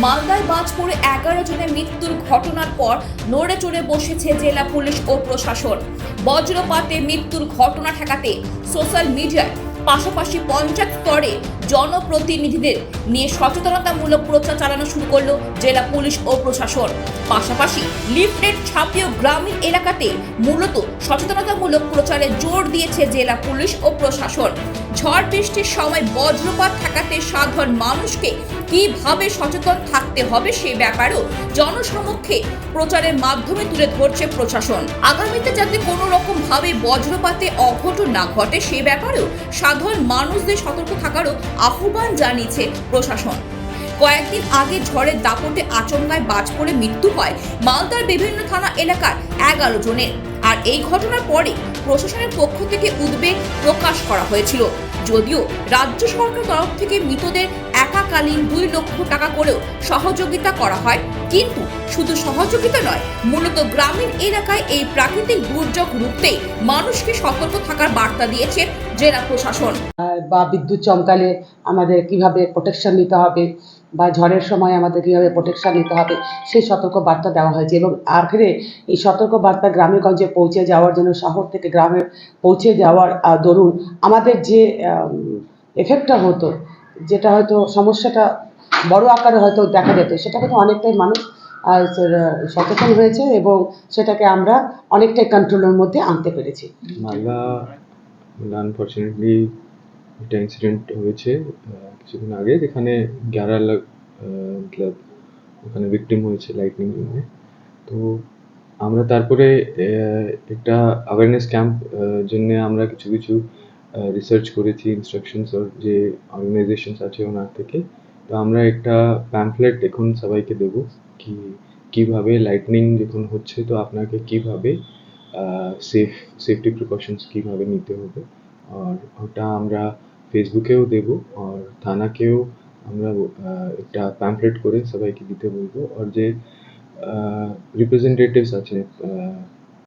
মালদায় বাজ পড়ে 11 জনের মৃত্যুর ঘটনার পর নড়ে চড়ে বসেছে জেলা পুলিশ ও প্রশাসন। বজ্রপাতে মৃত্যুর ঘটনা ঠেকাতে সোশ্যাল মিডিয়ায় পাশাপাশি পঞ্চায়েত স্তরে জনপ্রতিনিধিদের নিয়ে সচেতনতামূলক প্রচার চালানো শুরু করলো জেলা পুলিশ ও প্রশাসন। পাশাপাশি লিফলেট ছাপিয়ে গ্রামীণ এলাকাতে মূলত সচেতনতামূলক প্রচারে জোর দিয়েছে জেলা পুলিশ ও প্রশাসন। ঝড় বৃষ্টির সময় বজ্রপাত ঠেকাতে সাধারণ মানুষকে কিভাবে সচেতন থাকতে হবে সে ব্যাপারেও জনসমক্ষে প্রচারের মাধ্যমে তুলে ধরছে প্রশাসন। আগামীতে যাতে কোনো রকম ভাবে বজ্রপাতে অঘটন না ঘটে সে ব্যাপারেও সাধারণ মানুষদের সতর্ক থাকারও আহ্বান জানিয়েছে প্রশাসন। কয়েকদিন আগে ঝড়ের দাপটে আচমকায় বাজ পড়ে মৃত্যু হয় মালদার বিভিন্ন থানা এলাকার 11 জনের। আর এই ঘটনার পরে প্রশাসনের পক্ষ থেকে উদ্বেগ প্রকাশ করা হয়েছিল। যদিও রাজ্য সরকার তরফ থেকে মৃতদের একাকালীন 2 লক্ষ টাকা করেও সহযোগিতা করা হয়, কিন্তু শুধু সহযোগিতা নয়, মূলত গ্রামীণ এলাকায় এই প্রাকৃতিক দুর্যোগ রুখতে মানুষকে সতর্ক থাকার বার্তা দিয়েছে জেলা প্রশাসন। বা বিদ্যুৎ চমকালে আমাদের কিভাবে প্রোটেকশন নিতে হবে বা ঝড়ের সময় আমাদের কীভাবে প্রোটেকশন নিতে হবে সেই সতর্ক বার্তা দেওয়া হয়েছে। এবং আখেরে এই সতর্ক বার্তা গ্রামে গঞ্জে পৌঁছে যাওয়ার জন্য, শহর থেকে গ্রামে পৌঁছে যাওয়ার দরুন আমাদের যে এফেক্টটা হতো, যেটা হয়তো সমস্যাটা বড় আকারে হয়তো দেখা যেত, সেটা কিন্তু অনেকটাই মানুষ সচেতন হয়েছে এবং সেটাকে আমরা অনেকটাই কন্ট্রোলের মধ্যে আনতে পেরেছি। মালদা আনফর্চুনেটলি একটা ইনসিডেন্ট হয়েছে কিছুদিন আগে, যেখানে 11 লাখ মতলব ওখানে ভিকটিম হয়েছে লাইটনিং জন্য। তো আমরা তারপরে একটা অ্যাওয়ারনেস ক্যাম্প জন্য আমরা কিছু কিছু রিসার্চ করেছি, ইনস্ট্রাকশনস ওর যে অর্গানাইজেশনস আছে ওনার থেকে। তো আমরা একটা প্যাম্পলেট এখন সবাইকে দেবো কি কীভাবে লাইটনিং যখন হচ্ছে তো আপনাকে কীভাবে সেফটি প্রিকশনস কীভাবে নিতে হবে। আর ওটা আমরা ফেসবুকেও দেবো আর থানাকেও আমরা একটা প্যাম্পলেট করে সবাইকে দিতে বলবো। আর যে রিপ্রেজেন্টেটিভস আছে